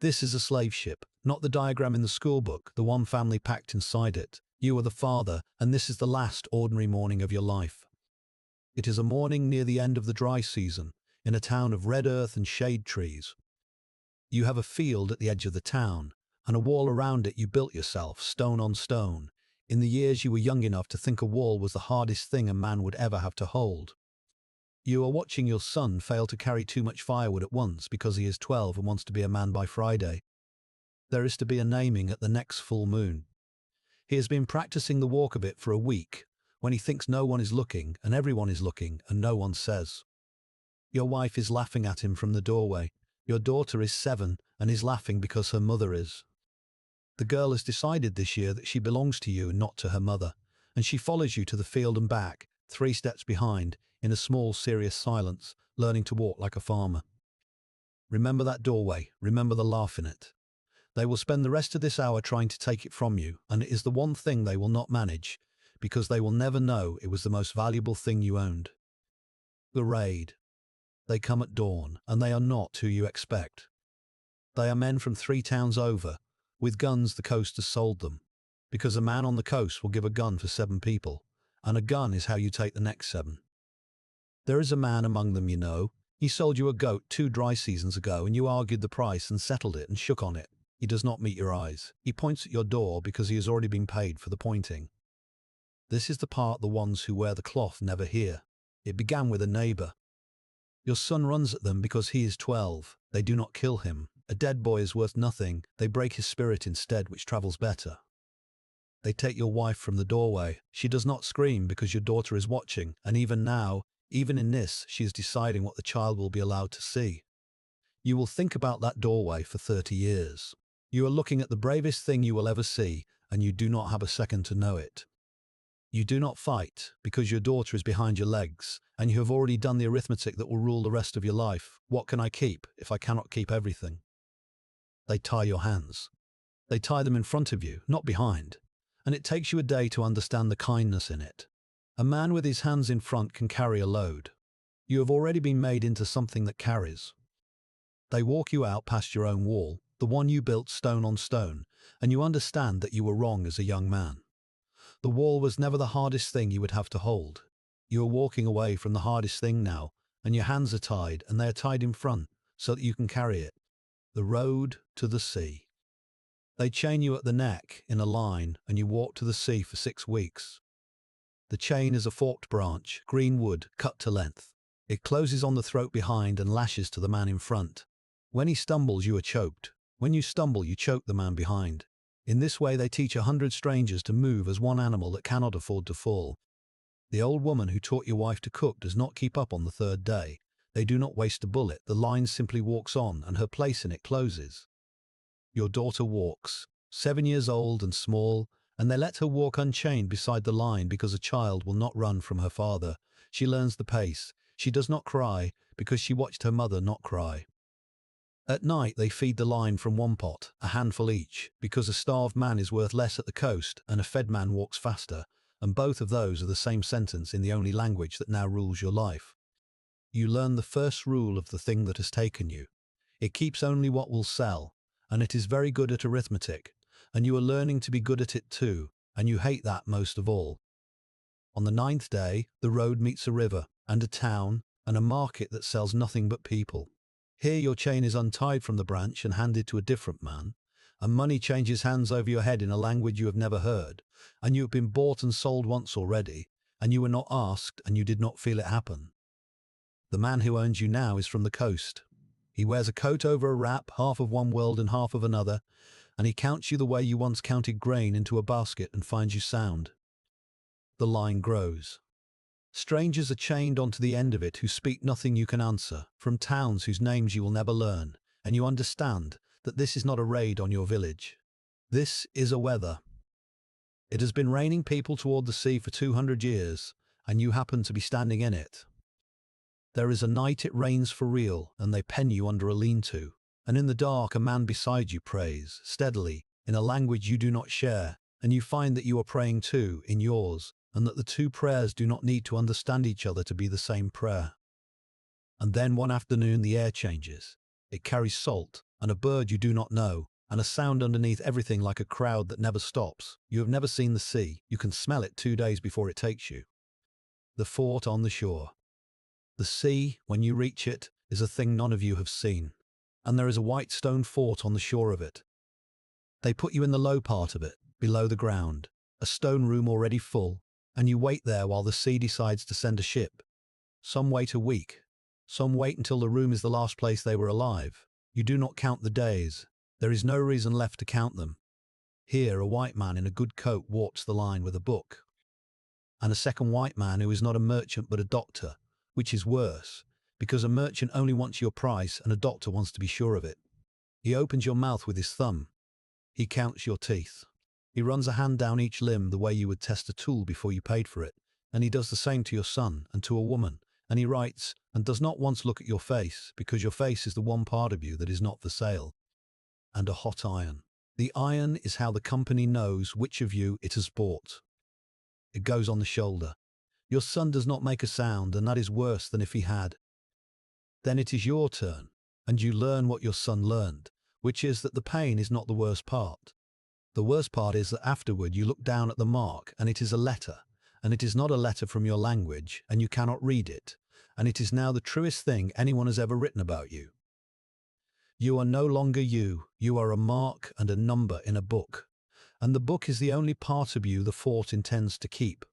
This is a slave ship, not the diagram in the schoolbook, the one family packed inside it. You are the father, and this is the last ordinary morning of your life. It is a morning near the end of the dry season, in a town of red earth and shade trees. You have a field at the edge of the town, and a wall around it you built yourself, stone on stone, in the years you were young enough to think a wall was the hardest thing a man would ever have to hold. You are watching your son fail to carry too much firewood at once because he is 12 and wants to be a man by Friday. There is to be a naming at the next full moon. He has been practicing the walk of it for a week, when he thinks no one is looking and everyone is looking and no one says. Your wife is laughing at him from the doorway. Your daughter is 7 and is laughing because her mother is. The girl has decided this year that she belongs to you and not to her mother, and she follows you to the field and back, 3 steps behind, in a small, serious silence, learning to walk like a farmer. Remember that doorway, remember the laugh in it. They will spend the rest of this hour trying to take it from you, and it is the one thing they will not manage, because they will never know it was the most valuable thing you owned. The raid. They come at dawn, and they are not who you expect. They are men from 3 towns over, with guns the coast has sold them, because a man on the coast will give a gun for 7 people, and a gun is how you take the next 7. There is a man among them you know. He sold you a goat 2 dry seasons ago, and you argued the price and settled it and shook on it. He does not meet your eyes. He points at your door because he has already been paid for the pointing. This is the part the ones who wear the cloth never hear. It began with a neighbor. Your son runs at them because he is 12. They do not kill him. A dead boy is worth nothing. They break his spirit instead, which travels better. They take your wife from the doorway. She does not scream because your daughter is watching, and even now, even in this, she is deciding what the child will be allowed to see. You will think about that doorway for 30 years. You are looking at the bravest thing you will ever see, and you do not have a second to know it. You do not fight, because your daughter is behind your legs, and you have already done the arithmetic that will rule the rest of your life. What can I keep if I cannot keep everything? They tie your hands. They tie them in front of you, not behind, and it takes you a day to understand the kindness in it. A man with his hands in front can carry a load. You have already been made into something that carries. They walk you out past your own wall, the one you built stone on stone, and you understand that you were wrong as a young man. The wall was never the hardest thing you would have to hold. You are walking away from the hardest thing now, and your hands are tied, and they are tied in front, so that you can carry it. The road to the sea. They chain you at the neck in a line, and you walk to the sea for 6 weeks. The chain is a forked branch, green wood, cut to length. It closes on the throat behind and lashes to the man in front. When he stumbles, you are choked. When you stumble, you choke the man behind. In this way, they teach 100 strangers to move as one animal that cannot afford to fall. The old woman who taught your wife to cook does not keep up on the 3rd day. They do not waste a bullet. The line simply walks on, and her place in it closes. Your daughter walks, 7 years old and small, and they let her walk unchained beside the line because a child will not run from her father. She learns the pace. She does not cry because she watched her mother not cry. At night they feed the line from one pot, a handful each, because a starved man is worth less at the coast and a fed man walks faster, and both of those are the same sentence in the only language that now rules your life. You learn the first rule of the thing that has taken you. It keeps only what will sell, and it is very good at arithmetic, and you are learning to be good at it too, and you hate that most of all. On the 9th day, the road meets a river, and a town, and a market that sells nothing but people. Here your chain is untied from the branch and handed to a different man, and money changes hands over your head in a language you have never heard, and you have been bought and sold once already, and you were not asked, and you did not feel it happen. The man who owns you now is from the coast. He wears a coat over a wrap, half of one world and half of another, and he counts you the way you once counted grain into a basket and finds you sound. The line grows. Strangers are chained onto the end of it who speak nothing you can answer, from towns whose names you will never learn, and you understand that this is not a raid on your village. This is a weather. It has been raining people toward the sea for 200 years, and you happen to be standing in it. There is a night it rains for real, and they pen you under a lean-to, and in the dark a man beside you prays, steadily, in a language you do not share, and you find that you are praying too, in yours, and that the 2 prayers do not need to understand each other to be the same prayer. And then one afternoon the air changes. It carries salt, and a bird you do not know, and a sound underneath everything like a crowd that never stops. You have never seen the sea. You can smell it 2 days before it takes you. The fort on the shore. The sea, when you reach it, is a thing none of you have seen. And there is a white stone fort on the shore of it. They put you in the low part of it, below the ground, a stone room already full, and you wait there while the sea decides to send a ship. Some wait a week. Some wait until the room is the last place they were alive. You do not count the days. There is no reason left to count them. Here, a white man in a good coat walks the line with a book. And a second white man who is not a merchant but a doctor, which is worse, because a merchant only wants your price and a doctor wants to be sure of it. He opens your mouth with his thumb. He counts your teeth. He runs a hand down each limb the way you would test a tool before you paid for it, and he does the same to your son and to a woman, and he writes and does not once look at your face, because your face is the one part of you that is not for sale. And a hot iron. The iron is how the company knows which of you it has bought. It goes on the shoulder. Your son does not make a sound, and that is worse than if he had. Then it is your turn, and you learn what your son learned, which is that the pain is not the worst part. The worst part is that afterward you look down at the mark, and it is a letter, and it is not a letter from your language, and you cannot read it, and it is now the truest thing anyone has ever written about you. You are no longer you. You are a mark and a number in a book, and the book is the only part of you the fort intends to keep.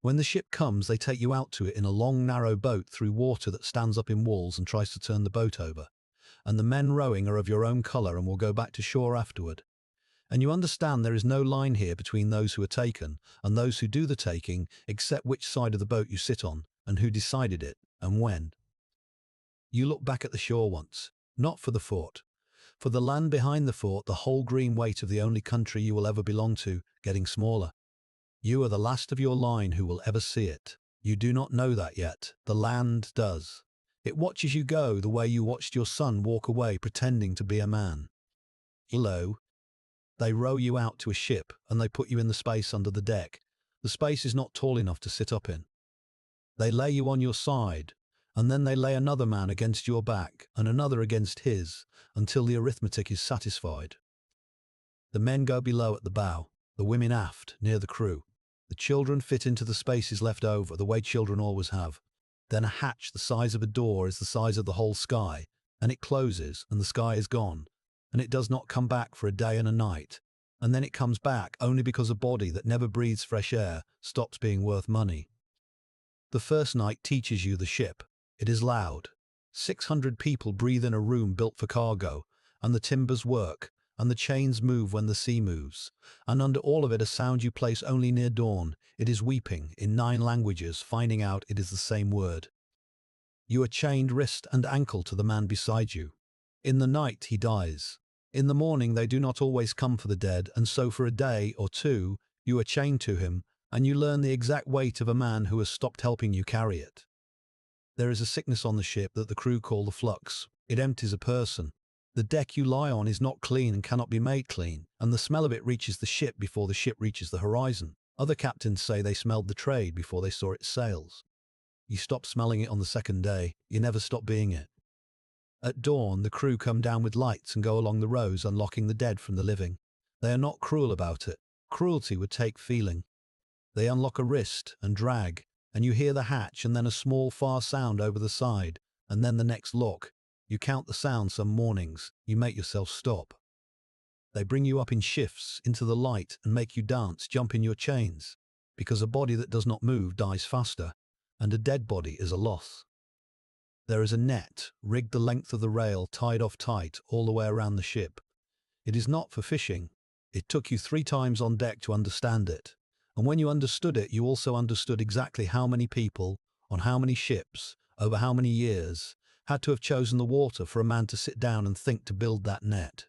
When the ship comes, they take you out to it in a long, narrow boat through water that stands up in walls and tries to turn the boat over, and the men rowing are of your own color and will go back to shore afterward. And you understand there is no line here between those who are taken and those who do the taking, except which side of the boat you sit on, and who decided it, and when. You look back at the shore once, not for the fort. For the land behind the fort, the whole green weight of the only country you will ever belong to, getting smaller. You are the last of your line who will ever see it. You do not know that yet. The land does. It watches you go the way you watched your son walk away pretending to be a man. Lo, they row you out to a ship and they put you in the space under the deck. The space is not tall enough to sit up in. They lay you on your side, and then they lay another man against your back and another against his, until the arithmetic is satisfied. The men go below at the bow, the women aft, near the crew. The children fit into the spaces left over, the way children always have. Then a hatch the size of a door is the size of the whole sky, and it closes, and the sky is gone, and it does not come back for a day and a night, and then it comes back only because a body that never breathes fresh air stops being worth money. The first night teaches you the ship. It is loud. 600 people breathe in a room built for cargo, and the timbers work, and the chains move when the sea moves, and under all of it a sound you place only near dawn. It is weeping, in 9 languages, finding out it is the same word. You are chained wrist and ankle to the man beside you. In the night he dies. In the morning they do not always come for the dead, and so for a day or two you are chained to him, and you learn the exact weight of a man who has stopped helping you carry it. There is a sickness on the ship that the crew call the flux. It empties a person. The deck you lie on is not clean and cannot be made clean, and the smell of it reaches the ship before the ship reaches the horizon. Other captains say they smelled the trade before they saw its sails. You stop smelling it on the second day. You never stop being it. At dawn, the crew come down with lights and go along the rows, unlocking the dead from the living. They are not cruel about it. Cruelty would take feeling. They unlock a wrist and drag, and you hear the hatch and then a small far sound over the side, and then the next lock. You count the sound some mornings. You make yourself stop. They bring you up in shifts into the light and make you dance, jump in your chains, because a body that does not move dies faster, and a dead body is a loss. There is a net, rigged the length of the rail, tied off tight all the way around the ship. It is not for fishing. It took you 3 times on deck to understand it. And when you understood it, you also understood exactly how many people, on how many ships, over how many years, had to have chosen the water for a man to sit down and think to build that net.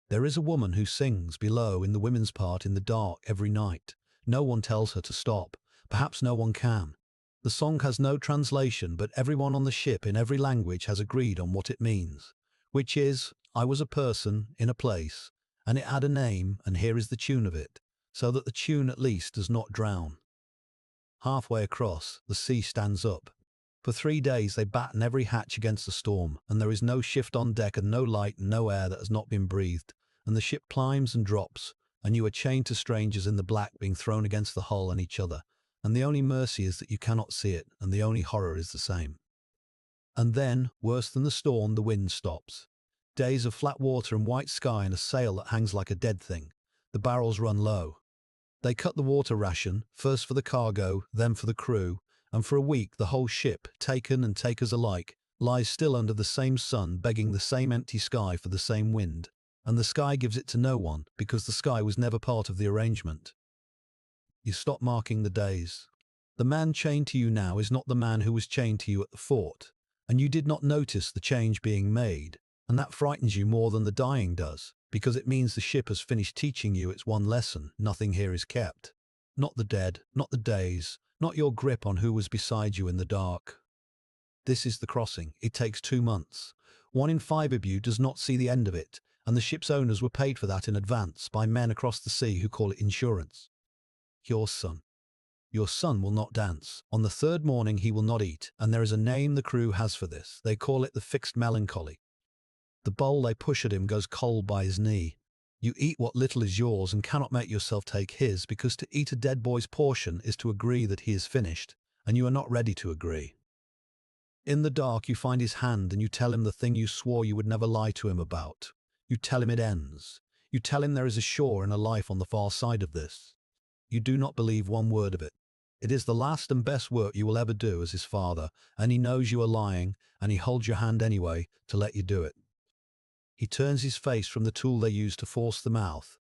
There is a woman who sings below in the women's part in the dark every night. No one tells her to stop. Perhaps no one can. The song has no translation, but everyone on the ship in every language has agreed on what it means, which is, I was a person in a place, and it had a name, and here is the tune of it, so that the tune at least does not drown. Halfway across, the sea stands up. For 3 days they batten every hatch against the storm, and there is no shift on deck and no light and no air that has not been breathed, and the ship climbs and drops, and you are chained to strangers in the black being thrown against the hull and each other, and the only mercy is that you cannot see it, and the only horror is the same. And then, worse than the storm, the wind stops. Days of flat water and white sky and a sail that hangs like a dead thing. The barrels run low. They cut the water ration, first for the cargo, then for the crew, and for a week the whole ship, taken and takers alike, lies still under the same sun, begging the same empty sky for the same wind. And the sky gives it to no one, because the sky was never part of the arrangement. You stop marking the days. The man chained to you now is not the man who was chained to you at the fort, and you did not notice the change being made, and that frightens you more than the dying does, because it means the ship has finished teaching you its one lesson: nothing here is kept. Not the dead, not the days, not your grip on who was beside you in the dark. This is the crossing. It takes 2 months. 1 in 5 of you does not see the end of it, and the ship's owners were paid for that in advance by men across the sea who call it insurance. Your son. Your son will not dance. On the 3rd morning he will not eat, and there is a name the crew has for this. They call it the fixed melancholy. The bowl they push at him goes cold by his knee. You eat what little is yours and cannot make yourself take his, because to eat a dead boy's portion is to agree that he is finished, and you are not ready to agree. In the dark you find his hand and you tell him the thing you swore you would never lie to him about. You tell him it ends. You tell him there is a shore and a life on the far side of this. You do not believe one word of it. It is the last and best work you will ever do as his father, and he knows you are lying, and he holds your hand anyway to let you do it. He turns his face from the tool they use to force the mouth,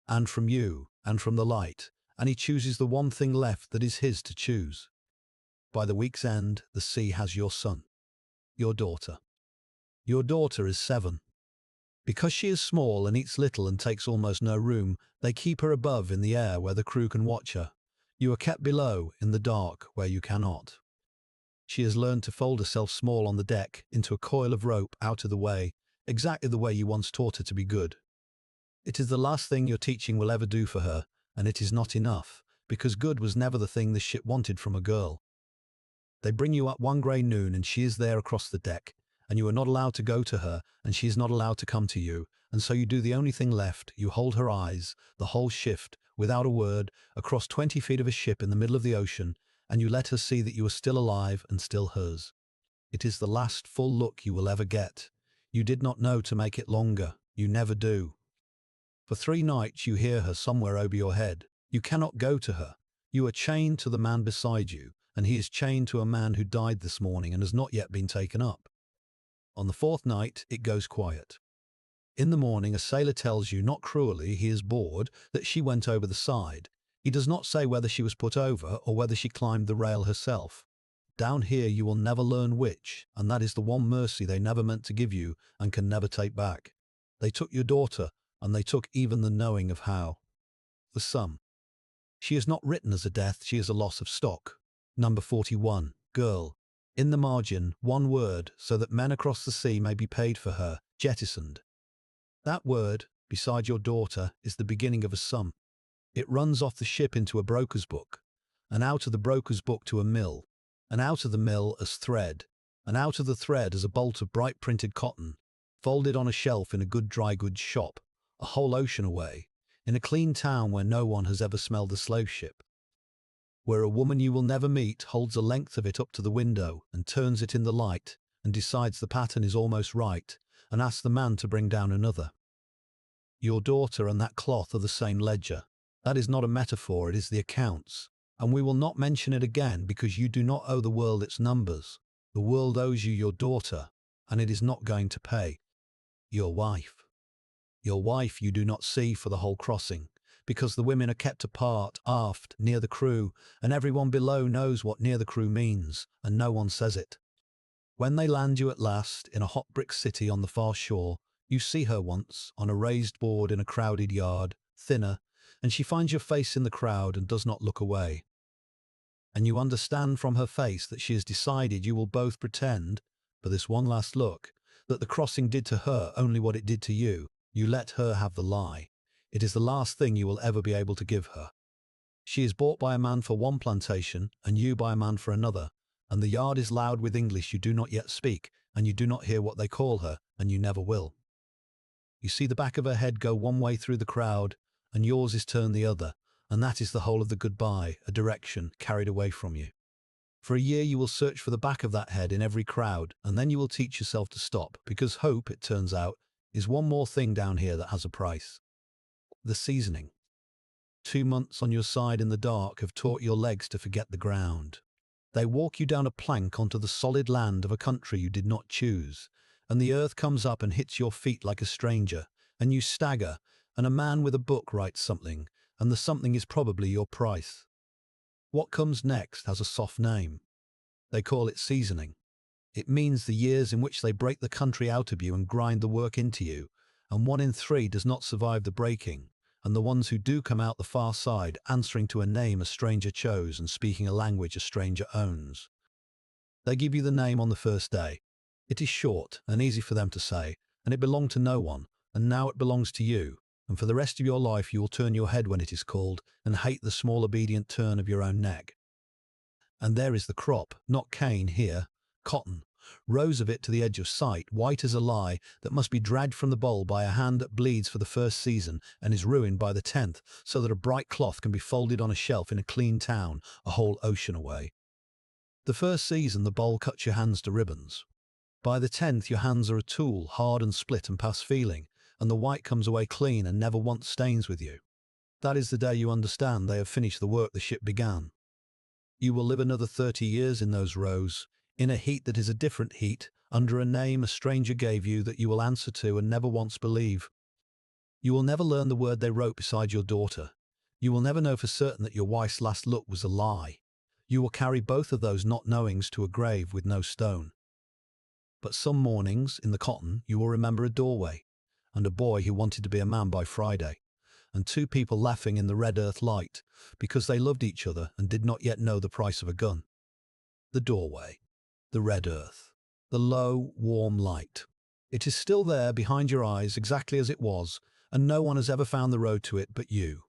and from you, and from the light, and he chooses the one thing left that is his to choose. By the week's end, the sea has your son, your daughter. Your daughter is 7. Because she is small and eats little and takes almost no room, they keep her above in the air where the crew can watch her. You are kept below, in the dark, where you cannot. She has learned to fold herself small on the deck into a coil of rope out of the way, exactly the way you once taught her to be good. It is the last thing your teaching will ever do for her, and it is not enough, because good was never the thing the ship wanted from a girl. They bring you up one grey noon and she is there across the deck, and you are not allowed to go to her, and she is not allowed to come to you, and so you do the only thing left. You hold her eyes, the whole shift, without a word, across 20 feet of a ship in the middle of the ocean, and you let her see that you are still alive and still hers. It is the last full look you will ever get. You did not know to make it longer. You never do. For 3 nights you hear her somewhere over your head. You cannot go to her. You are chained to the man beside you, and he is chained to a man who died this morning and has not yet been taken up. On the 4th night, it goes quiet. In the morning, a sailor tells you, not cruelly, he is bored, that she went over the side. He does not say whether she was put over or whether she climbed the rail herself. Down here you will never learn which, and that is the one mercy they never meant to give you and can never take back. They took your daughter, and they took even the knowing of how. The sum. She is not written as a death, she is a loss of stock. Number 41. Girl. In the margin, 1 word, so that men across the sea may be paid for her, jettisoned. That word, beside your daughter, is the beginning of a sum. It runs off the ship into a broker's book, and out of the broker's book to a mill, and out of the mill as thread, and out of the thread as a bolt of bright printed cotton, folded on a shelf in a good dry goods shop, a whole ocean away, in a clean town where no one has ever smelled a slave ship, where a woman you will never meet holds a length of it up to the window and turns it in the light and decides the pattern is almost right and asks the man to bring down another. Your daughter and that cloth are the same ledger. That is not a metaphor, it is the accounts. And we will not mention it again because you do not owe the world its numbers. The world owes you your daughter, and it is not going to pay. Your wife. Your wife you do not see for the whole crossing, because the women are kept apart, aft, near the crew, and everyone below knows what near the crew means, and no one says it. When they land you at last in a hot brick city on the far shore, you see her once, on a raised board in a crowded yard, thinner, and she finds your face in the crowd and does not look away. And you understand from her face that she has decided you will both pretend, for this one last look, that the crossing did to her only what it did to you. You let her have the lie. It is the last thing you will ever be able to give her. She is bought by a man for one plantation, and you by a man for another, and the yard is loud with English you do not yet speak, and you do not hear what they call her, and you never will. You see the back of her head go one way through the crowd, and yours is turned the other, and that is the whole of the goodbye, a direction carried away from you. For a year you will search for the back of that head in every crowd, and then you will teach yourself to stop, because hope, it turns out, is one more thing down here that has a price. The seasoning. 2 months on your side in the dark have taught your legs to forget the ground. They walk you down a plank onto the solid land of a country you did not choose, and the earth comes up and hits your feet like a stranger, and you stagger, and a man with a book writes something, and the something is probably your price. What comes next has a soft name. They call it seasoning. It means the years in which they break the country out of you and grind the work into you, and 1 in 3 does not survive the breaking, and the ones who do come out the far side, answering to a name a stranger chose and speaking a language a stranger owns. They give you the name on the first day. It is short and easy for them to say, and it belonged to no one, and now it belongs to you, and for the rest of your life you will turn your head when it is called, and hate the small obedient turn of your own neck. And there is the crop, not cane here, cotton, rows of it to the edge of sight, white as a lie, that must be dragged from the bowl by a hand that bleeds for the first season and is ruined by the 10th, so that a bright cloth can be folded on a shelf in a clean town, a whole ocean away. The first season the bowl cuts your hands to ribbons. By the 10th your hands are a tool, hard and split and past feeling, and the white comes away clean and never once stains with you. That is the day you understand they have finished the work the ship began. You will live another 30 years in those rows, in a heat that is a different heat, under a name a stranger gave you that you will answer to and never once believe. You will never learn the word they wrote beside your daughter. You will never know for certain that your wife's last look was a lie. You will carry both of those not knowings to a grave with no stone. But some mornings, in the cotton, you will remember a doorway, and a boy who wanted to be a man by Friday, and 2 people laughing in the red earth light, because they loved each other and did not yet know the price of a gun. The doorway. The red earth. The low, warm light. It is still there behind your eyes exactly as it was, and no one has ever found the road to it but you.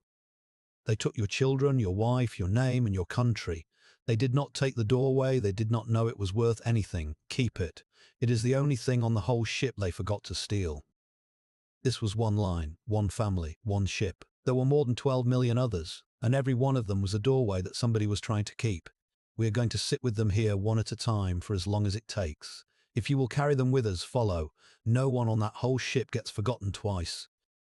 They took your children, your wife, your name, and your country. They did not take the doorway, they did not know it was worth anything. Keep it. It is the only thing on the whole ship they forgot to steal. This was one line, one family, one ship. There were more than 12 million others, and every one of them was a doorway that somebody was trying to keep. We are going to sit with them here one at a time for as long as it takes. If you will carry them with us, follow. No one on that whole ship gets forgotten twice.